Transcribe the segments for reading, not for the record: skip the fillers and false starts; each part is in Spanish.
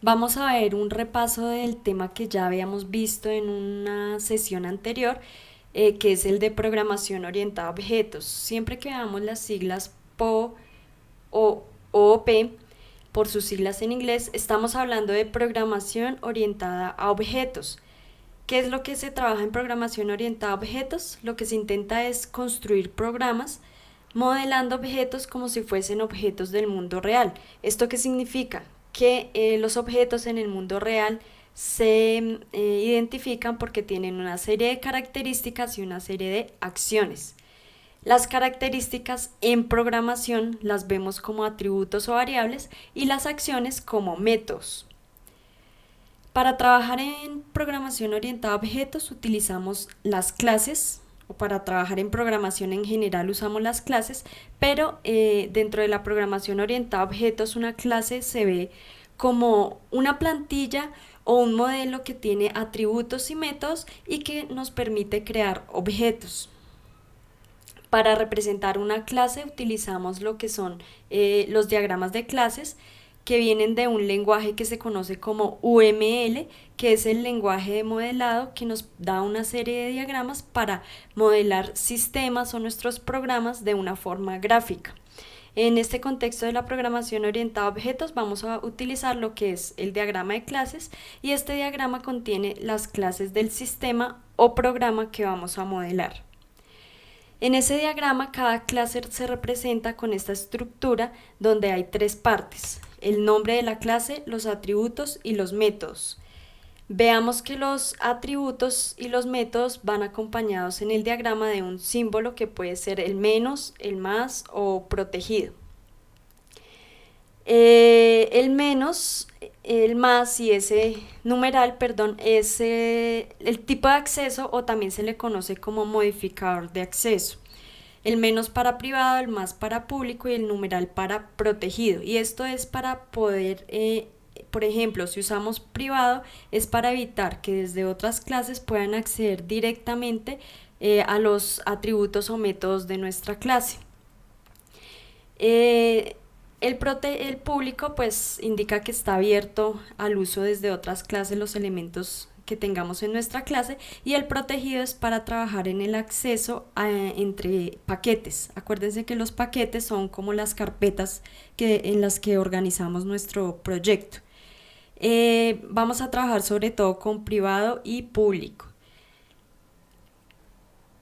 Vamos a ver un repaso del tema que ya habíamos visto en una sesión anterior, que es el de programación orientada a objetos. Siempre que veamos las siglas PO o OOP, por sus siglas en inglés, estamos hablando de programación orientada a objetos. ¿Qué es lo que se trabaja en programación orientada a objetos? Lo que se intenta es construir programas modelando objetos como si fuesen objetos del mundo real. ¿Esto qué significa? Que los objetos en el mundo real se identifican porque tienen una serie de características y una serie de acciones. Las características en programación las vemos como atributos o variables y las acciones como métodos. Para trabajar en programación orientada a objetos utilizamos las clases, o para trabajar en programación en general usamos las clases, pero dentro de la programación orientada a objetos una clase se ve como una plantilla o un modelo que tiene atributos y métodos y que nos permite crear objetos. Para representar una clase utilizamos lo que son los diagramas de clases, que vienen de un lenguaje que se conoce como UML, que es el lenguaje de modelado que nos da una serie de diagramas para modelar sistemas o nuestros programas de una forma gráfica. En este contexto de la programación orientada a objetos vamos a utilizar lo que es el diagrama de clases, y este diagrama contiene las clases del sistema o programa que vamos a modelar. En ese diagrama cada clase se representa con esta estructura donde hay tres partes: el nombre de la clase, los atributos y los métodos. Veamos que los atributos y los métodos van acompañados en el diagrama de un símbolo que puede ser el menos, el más o protegido. El menos, el más y ese numeral, perdón, es el tipo de acceso, o también se le conoce como modificador de acceso. El menos para privado, el más para público y el numeral para protegido. Y esto es para poder, por ejemplo, si usamos privado, es para evitar que desde otras clases puedan acceder directamente a los atributos o métodos de nuestra clase. Eh, el público pues indica que está abierto al uso desde otras clases los elementos que tengamos en nuestra clase, y el protegido es para trabajar en el acceso entre paquetes. Acuérdense que los paquetes son como las carpetas en las que organizamos nuestro proyecto. Vamos a trabajar sobre todo con privado y público.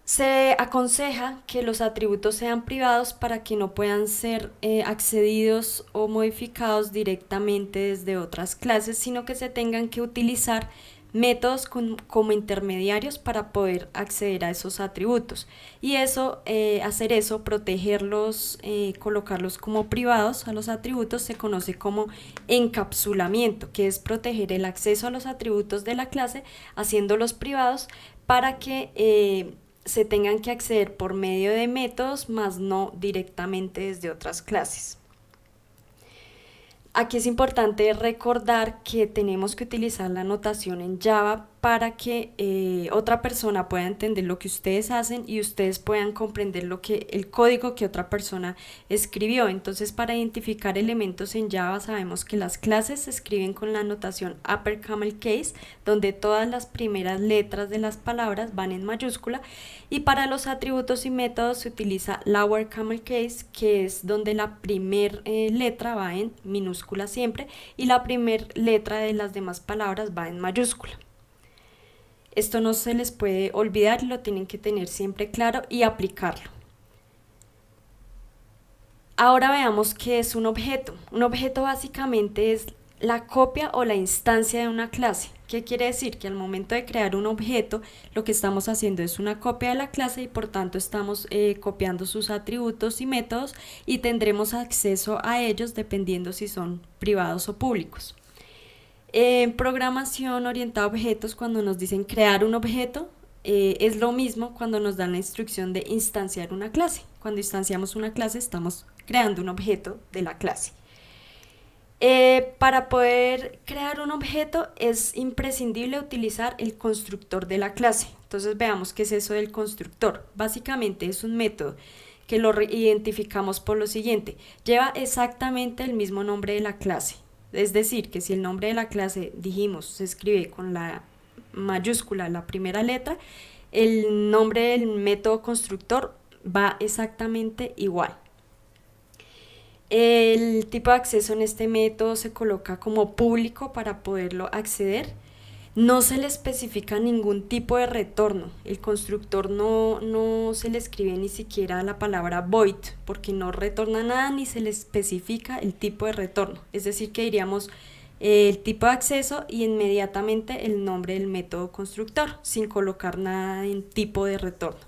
Se aconseja que los atributos sean privados para que no puedan ser accedidos o modificados directamente desde otras clases, sino que se tengan que utilizar métodos como intermediarios para poder acceder a esos atributos. Y hacer eso, protegerlos, colocarlos como privados a los atributos, se conoce como encapsulamiento, que es proteger el acceso a los atributos de la clase haciéndolos privados para que se tengan que acceder por medio de métodos, más no directamente desde otras clases. Aquí es importante recordar que tenemos que utilizar la notación en Java para que otra persona pueda entender lo que ustedes hacen y ustedes puedan comprender el código que otra persona escribió. Entonces, para identificar elementos en Java sabemos que las clases se escriben con la notación upper camel case, donde todas las primeras letras de las palabras van en mayúscula, y para los atributos y métodos se utiliza lower camel case, que es donde la primera letra va en minúscula siempre y la primera letra de las demás palabras va en mayúscula. Esto no se les puede olvidar, lo tienen que tener siempre claro y aplicarlo. Ahora veamos qué es un objeto. Un objeto básicamente es la copia o la instancia de una clase. ¿Qué quiere decir? Que al momento de crear un objeto, lo que estamos haciendo es una copia de la clase y por tanto estamos copiando sus atributos y métodos, y tendremos acceso a ellos dependiendo si son privados o públicos. En programación orientada a objetos, cuando nos dicen crear un objeto, es lo mismo cuando nos dan la instrucción de instanciar una clase. Cuando instanciamos una clase estamos creando un objeto de la clase. Para poder crear un objeto es imprescindible utilizar el constructor de la clase. Entonces veamos qué es eso del constructor. Básicamente es un método que identificamos por lo siguiente: lleva exactamente el mismo nombre de la clase. Es decir, que si el nombre de la clase, dijimos, se escribe con la mayúscula, la primera letra, el nombre del método constructor va exactamente igual. El tipo de acceso en este método se coloca como público para poderlo acceder. No se le especifica ningún tipo de retorno. El constructor no se le escribe ni siquiera la palabra void, porque no retorna nada ni se le especifica el tipo de retorno. Es decir, que diríamos el tipo de acceso y inmediatamente el nombre del método constructor, sin colocar nada en tipo de retorno.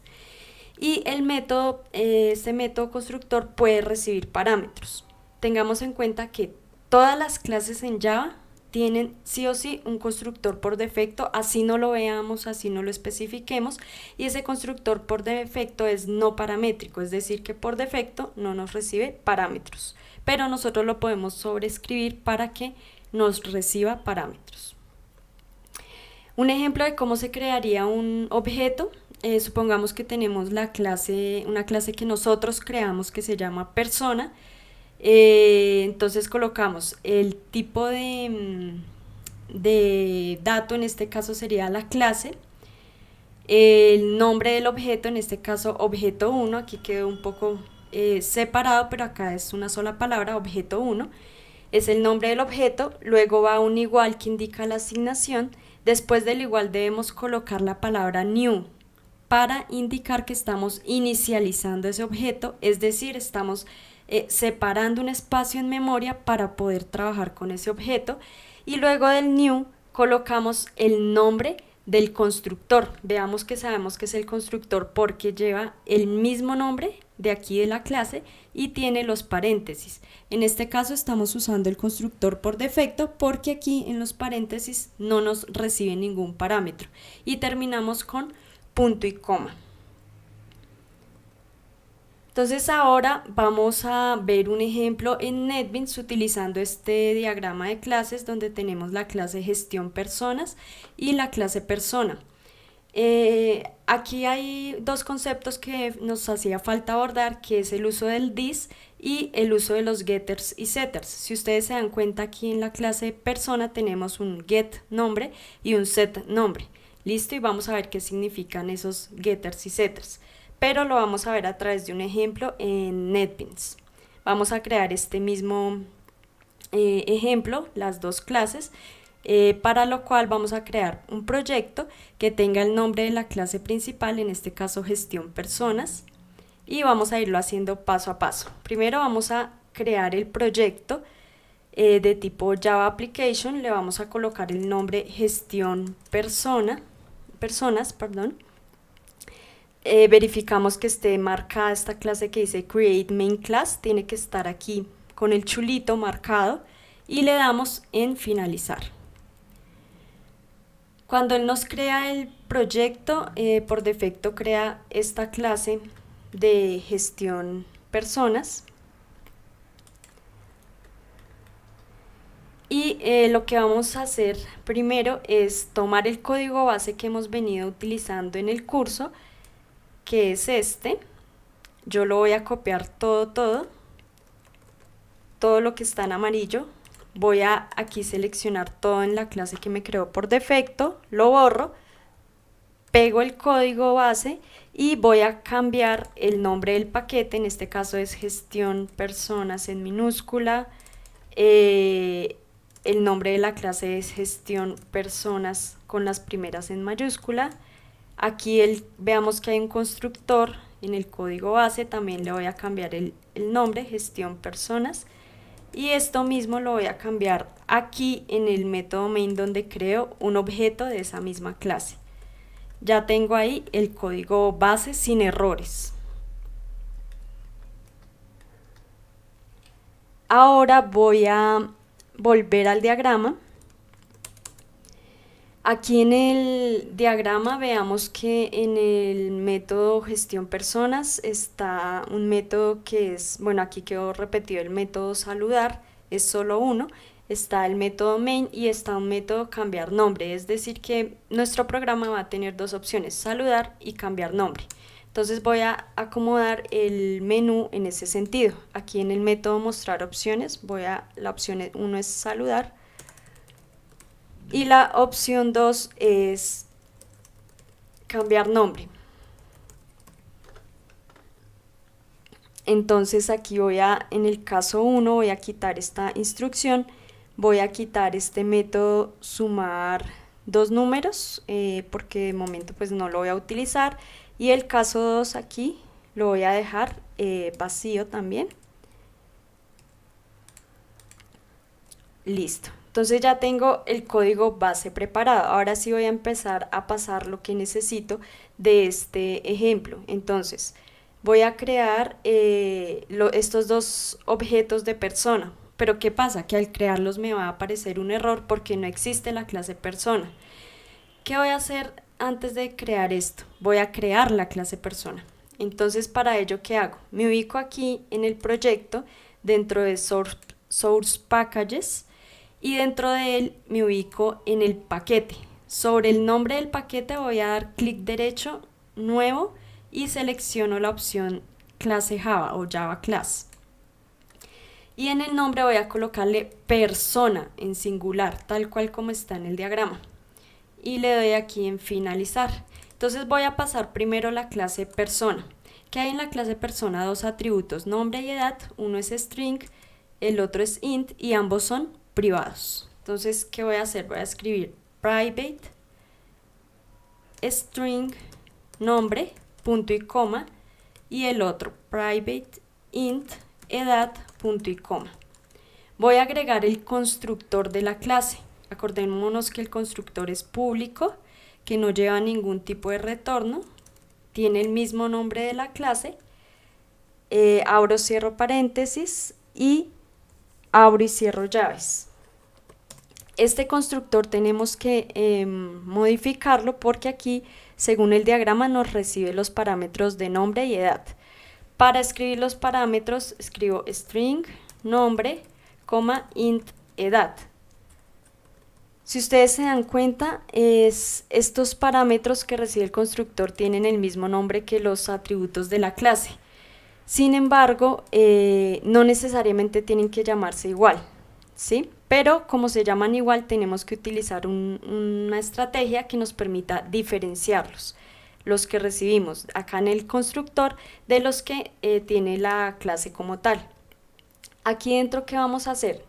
Y el método, este método constructor puede recibir parámetros. Tengamos en cuenta que todas las clases en Java tienen sí o sí un constructor por defecto, así no lo veamos, así no lo especifiquemos, y ese constructor por defecto es no paramétrico, es decir que por defecto no nos recibe parámetros, pero nosotros lo podemos sobreescribir para que nos reciba parámetros. Un ejemplo de cómo se crearía un objeto, supongamos que tenemos una clase que nosotros creamos que se llama persona. Entonces colocamos el tipo de dato, en este caso sería la clase, el nombre del objeto, en este caso objeto 1, aquí quedó un poco separado, pero acá es una sola palabra, objeto 1, es el nombre del objeto, luego va un igual que indica la asignación, después del igual debemos colocar la palabra new para indicar que estamos inicializando ese objeto, es decir, estamos separando un espacio en memoria para poder trabajar con ese objeto, y luego del new colocamos el nombre del constructor. Veamos que sabemos que es el constructor porque lleva el mismo nombre de aquí de la clase y tiene los paréntesis. En este caso estamos usando el constructor por defecto porque aquí en los paréntesis no nos recibe ningún parámetro, y terminamos con punto y coma. Entonces ahora vamos a ver un ejemplo en NetBeans utilizando este diagrama de clases donde tenemos la clase gestión personas y la clase persona. Aquí hay dos conceptos que nos hacía falta abordar, que es el uso del this y el uso de los getters y setters. Si ustedes se dan cuenta, aquí en la clase persona tenemos un get nombre y un set nombre. Listo, y vamos a ver qué significan esos getters y setters, pero lo vamos a ver a través de un ejemplo en NetBeans. Vamos a crear este mismo ejemplo, las dos clases, para lo cual vamos a crear un proyecto que tenga el nombre de la clase principal, en este caso gestión personas, y vamos a irlo haciendo paso a paso. Primero vamos a crear el proyecto de tipo Java Application, le vamos a colocar el nombre gestión personas, verificamos que esté marcada esta clase que dice create main class, tiene que estar aquí con el chulito marcado, y le damos en finalizar. Cuando él nos crea el proyecto, por defecto crea esta clase de gestión personas, y lo que vamos a hacer primero es tomar el código base que hemos venido utilizando en el curso, que es este. Yo lo voy a copiar todo lo que está en amarillo. Voy a aquí seleccionar todo en la clase que me creó por defecto, lo borro, pego el código base y voy a cambiar el nombre del paquete, en este caso es gestión personas en minúscula, el nombre de la clase es gestión personas con las primeras en mayúscula. Aquí veamos que hay un constructor en el código base, también le voy a cambiar el nombre, gestión personas, y esto mismo lo voy a cambiar aquí en el método main donde creo un objeto de esa misma clase. Ya tengo ahí el código base sin errores. Ahora voy a volver al diagrama. Aquí en el diagrama veamos que en el método gestión personas está un método que es, bueno, aquí quedó repetido el método saludar, es solo uno, está el método main y está un método cambiar nombre, es decir que nuestro programa va a tener dos opciones, saludar y cambiar nombre. Entonces voy a acomodar el menú en ese sentido. Aquí en el método mostrar opciones, la opción 1 es saludar y la opción 2 es cambiar nombre. Entonces aquí en el caso 1 voy a quitar esta instrucción, voy a quitar este método sumar dos números porque de momento pues no lo voy a utilizar, y el caso 2 aquí lo voy a dejar vacío también. Listo. Entonces ya tengo el código base preparado. Ahora sí voy a empezar a pasar lo que necesito de este ejemplo. Entonces voy a crear estos dos objetos de persona. Pero ¿qué pasa? Que al crearlos me va a aparecer un error porque no existe la clase persona. ¿Qué voy a hacer antes de crear esto? Voy a crear la clase persona. Entonces para ello, ¿qué hago? Me ubico aquí en el proyecto dentro de Source Packages y dentro de él me ubico en el paquete. Sobre el nombre del paquete voy a dar clic derecho, nuevo, y selecciono la opción clase Java o Java Class. Y en el nombre voy a colocarle persona en singular, tal cual como está en el diagrama. Y le doy aquí en finalizar. Entonces voy a pasar primero la clase persona. ¿Qué hay en la clase persona? Dos atributos, nombre y edad. Uno es string, el otro es int y ambos son privados. Entonces, ¿qué voy a hacer? Voy a escribir private string nombre, punto y coma, y el otro private int edad, punto y coma. Voy a agregar el constructor de la clase. Acordémonos que el constructor es público, que no lleva ningún tipo de retorno, tiene el mismo nombre de la clase, abro, cierro paréntesis y abro y cierro llaves. Este constructor tenemos que modificarlo porque aquí, según el diagrama, nos recibe los parámetros de nombre y edad. Para escribir los parámetros, escribo string nombre, int edad. Si ustedes se dan cuenta, estos parámetros que recibe el constructor tienen el mismo nombre que los atributos de la clase. Sin embargo, no necesariamente tienen que llamarse igual, ¿sí? Pero como se llaman igual, tenemos que utilizar una estrategia que nos permita diferenciarlos, los que recibimos acá en el constructor de los que tiene la clase como tal. Aquí dentro, ¿qué vamos a hacer?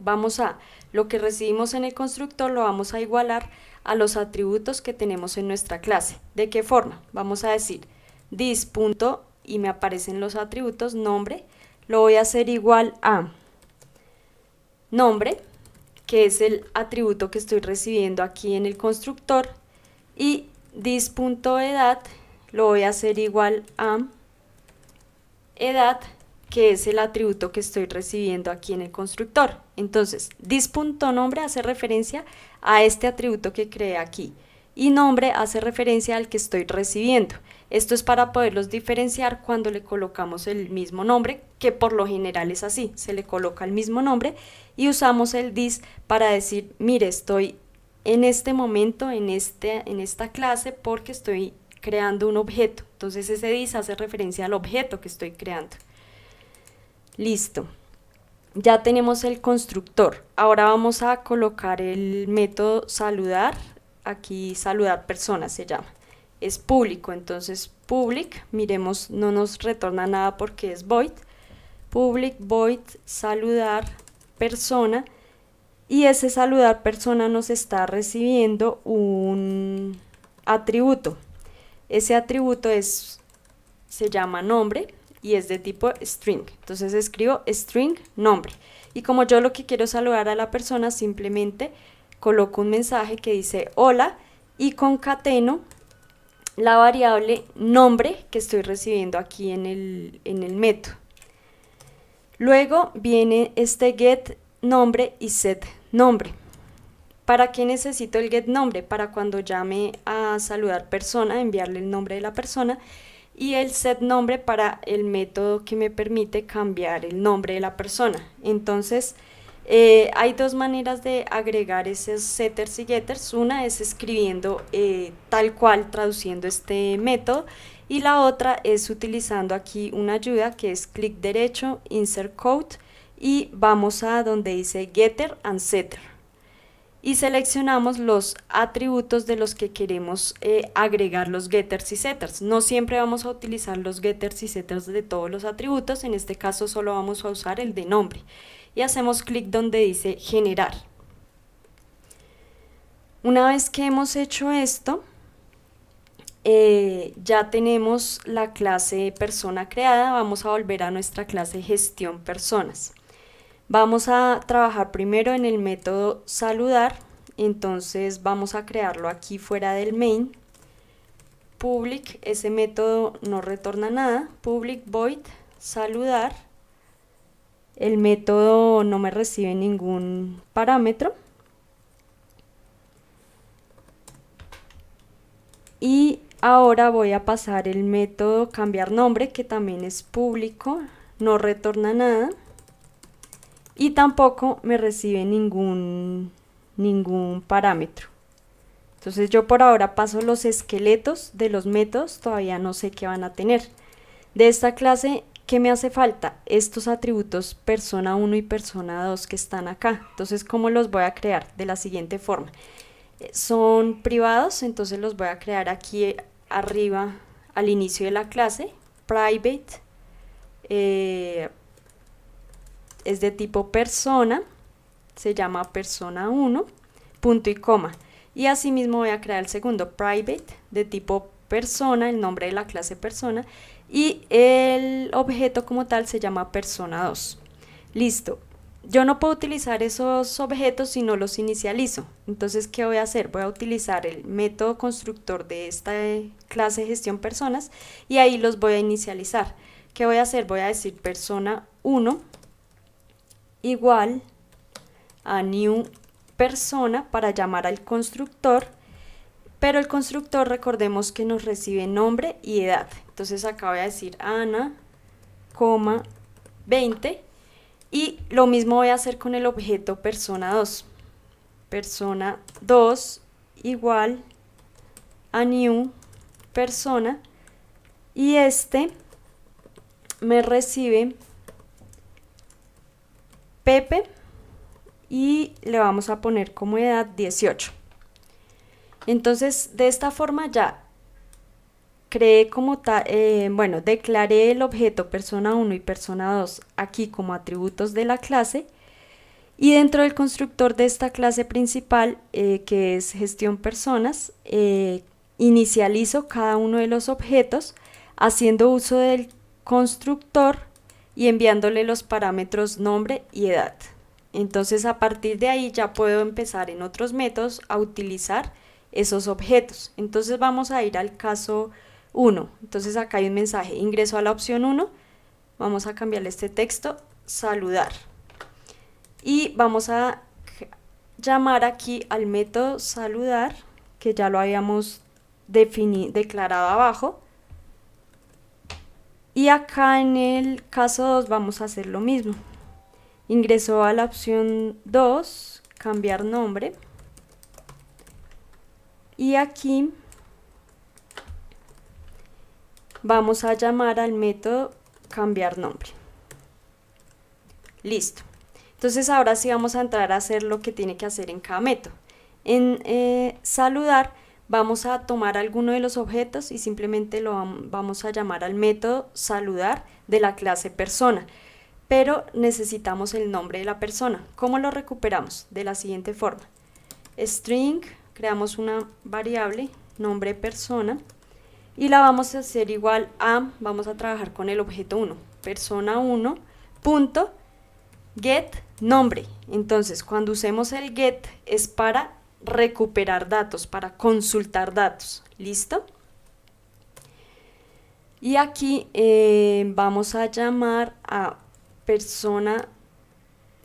Lo que recibimos en el constructor lo vamos a igualar a los atributos que tenemos en nuestra clase. ¿De qué forma? Vamos a decir this. Y me aparecen los atributos nombre, lo voy a hacer igual a nombre, que es el atributo que estoy recibiendo aquí en el constructor, y this.edad lo voy a hacer igual a edad, que es el atributo que estoy recibiendo aquí en el constructor. Entonces, this.nombre hace referencia a este atributo que creé aquí, y nombre hace referencia al que estoy recibiendo. Esto es para poderlos diferenciar cuando le colocamos el mismo nombre, que por lo general es así, se le coloca el mismo nombre y usamos el this para decir, mire, estoy en este momento en esta clase porque estoy creando un objeto. Entonces ese this hace referencia al objeto que estoy creando. Listo. Ya tenemos el constructor. Ahora vamos a colocar el método saludar. Aquí saludar persona se llama. Es público, entonces public, miremos, no nos retorna nada porque es void. Public void saludar persona, y ese saludar persona nos está recibiendo un atributo. Ese atributo se llama nombre y es de tipo string. Entonces escribo string nombre. Y como yo lo que quiero es saludar a la persona, simplemente coloco un mensaje que dice hola y concateno la variable nombre que estoy recibiendo aquí en el método. Luego viene este get nombre y set nombre. ¿Para qué necesito el get nombre? Para cuando llame a saludar persona, enviarle el nombre de la persona, y el set nombre para el método que me permite cambiar el nombre de la persona. Entonces, Hay dos maneras de agregar esos setters y getters. Una es escribiendo tal cual, traduciendo este método. Y la otra es utilizando aquí una ayuda que es clic derecho, insert code, y vamos a donde dice getter and setter. Y seleccionamos los atributos de los que queremos agregar los getters y setters. No siempre vamos a utilizar los getters y setters de todos los atributos, en este caso solo vamos a usar el de nombre. Y hacemos clic donde dice generar. Una vez que hemos hecho esto, ya tenemos la clase persona creada. Vamos a volver a nuestra clase gestión personas. Vamos a trabajar primero en el método saludar, entonces vamos a crearlo aquí fuera del main. Public, ese método no retorna nada. Public void saludar. El método no me recibe ningún parámetro. Y ahora voy a pasar el método cambiar nombre, que también es público, no retorna nada. Y tampoco me recibe ningún parámetro. Entonces yo por ahora paso los esqueletos de los métodos, todavía no sé qué van a tener. De esta clase, ¿qué me hace falta? Estos atributos persona 1 y persona 2 que están acá. Entonces, ¿cómo los voy a crear? De la siguiente forma. Son privados, entonces los voy a crear aquí arriba al inicio de la clase. Private. Es de tipo persona, se llama persona 1, punto y coma. Y asimismo voy a crear el segundo, private, de tipo persona, el nombre de la clase persona, y el objeto como tal se llama persona 2. Listo. Yo no puedo utilizar esos objetos si no los inicializo. Entonces, ¿qué voy a hacer? Voy a utilizar el método constructor de esta clase gestión personas y ahí los voy a inicializar. ¿Qué voy a hacer? Voy a decir persona 1 igual a new persona para llamar al constructor, pero el constructor recordemos que nos recibe nombre y edad. Entonces acá voy a decir Ana, 20, y lo mismo voy a hacer con el objeto persona 2. Persona 2 igual a new persona, y este me recibe Pepe y le vamos a poner como edad 18. Entonces, de esta forma ya creé como tal, declaré el objeto persona 1 y persona 2 aquí como atributos de la clase, y dentro del constructor de esta clase principal, que es gestión personas, inicializo cada uno de los objetos haciendo uso del constructor y enviándole los parámetros nombre y edad. Entonces a partir de ahí ya puedo empezar en otros métodos a utilizar esos objetos. Entonces vamos a ir al caso 1. Entonces acá hay un mensaje, ingreso a la opción 1, vamos a cambiarle este texto, saludar. Y vamos a llamar aquí al método saludar, que ya lo habíamos declarado abajo. Y acá en el caso 2 vamos a hacer lo mismo. Ingreso a la opción 2, cambiar nombre. Y aquí vamos a llamar al método cambiar nombre. Listo. Entonces ahora sí vamos a entrar a hacer lo que tiene que hacer en cada método. En saludar vamos a tomar alguno de los objetos y simplemente lo vamos a llamar al método saludar de la clase persona, pero necesitamos el nombre de la persona. ¿Cómo lo recuperamos? De la siguiente forma: string, creamos una variable nombre persona y la vamos a hacer igual a, vamos a trabajar con el objeto 1, persona 1 punto get nombre. Entonces cuando usemos el get es para recuperar datos, para consultar datos. ¿Listo? Y aquí vamos a llamar a persona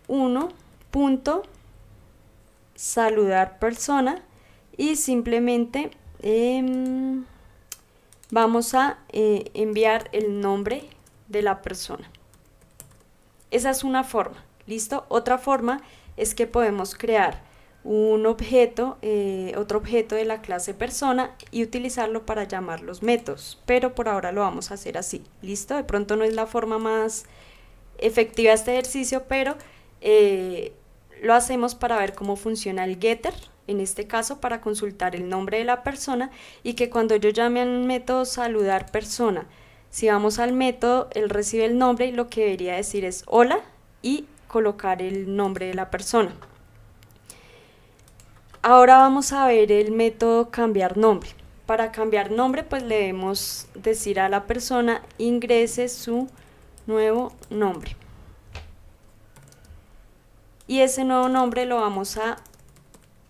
1 punto saludar persona y simplemente vamos a enviar el nombre de la persona. Esa es una forma. ¿Listo? Otra forma es que podemos crear un objeto, otro objeto de la clase persona y utilizarlo para llamar los métodos, pero por ahora lo vamos a hacer así, ¿listo? De pronto no es la forma más efectiva de este ejercicio, pero lo hacemos para ver cómo funciona el getter, en este caso para consultar el nombre de la persona y que cuando yo llame al método saludar persona, si vamos al método, él recibe el nombre y lo que debería decir es hola y colocar el nombre de la persona. Ahora vamos a ver el método cambiar nombre. Para cambiar nombre, pues le debemos decir a la persona ingrese su nuevo nombre. Y ese nuevo nombre lo vamos a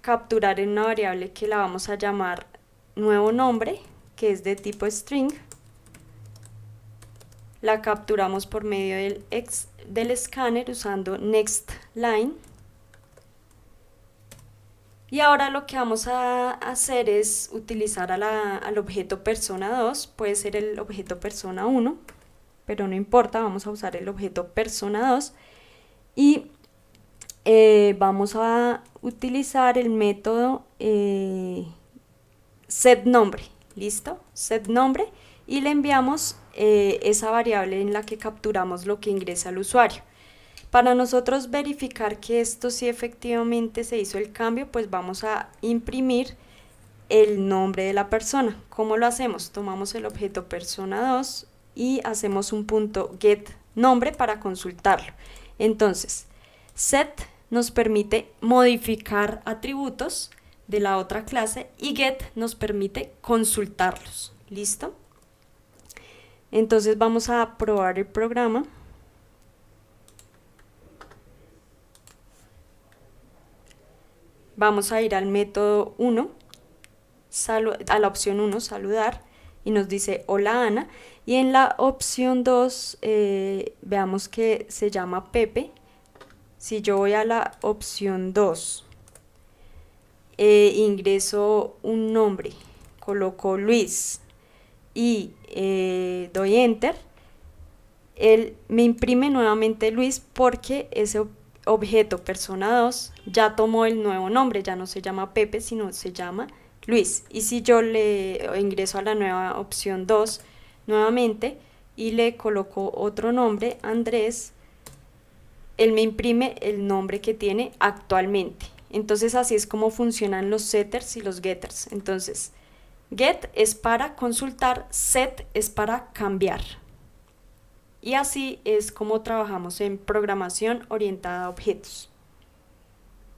capturar en una variable que la vamos a llamar nuevo nombre, que es de tipo string. La capturamos por medio del escáner usando next line. Y ahora lo que vamos a hacer es utilizar al objeto persona 2, puede ser el objeto persona 1, pero no importa, vamos a usar el objeto persona 2 y vamos a utilizar el método setNombre, ¿listo? SetNombre y le enviamos esa variable en la que capturamos lo que ingresa el usuario. Para nosotros verificar que esto sí efectivamente se hizo el cambio, pues vamos a imprimir el nombre de la persona. ¿Cómo lo hacemos? Tomamos el objeto persona 2 y hacemos un punto getNombre para consultarlo. Entonces, set nos permite modificar atributos de la otra clase y get nos permite consultarlos. ¿Listo? Entonces vamos a probar el programa. Vamos a ir al método 1, a la opción 1, saludar, y nos dice hola Ana, y en la opción 2 veamos que se llama Pepe. Si yo voy a la opción 2, ingreso un nombre, coloco Luis y doy enter, él me imprime nuevamente Luis porque ese objeto persona 2 ya tomó el nuevo nombre, ya no se llama Pepe, sino se llama Luis. Y si yo le ingreso a la nueva opción 2 nuevamente y le coloco otro nombre, Andrés, él me imprime el nombre que tiene actualmente. Entonces así es como funcionan los setters y los getters. Entonces, get es para consultar, set es para cambiar. Y así es como trabajamos en programación orientada a objetos.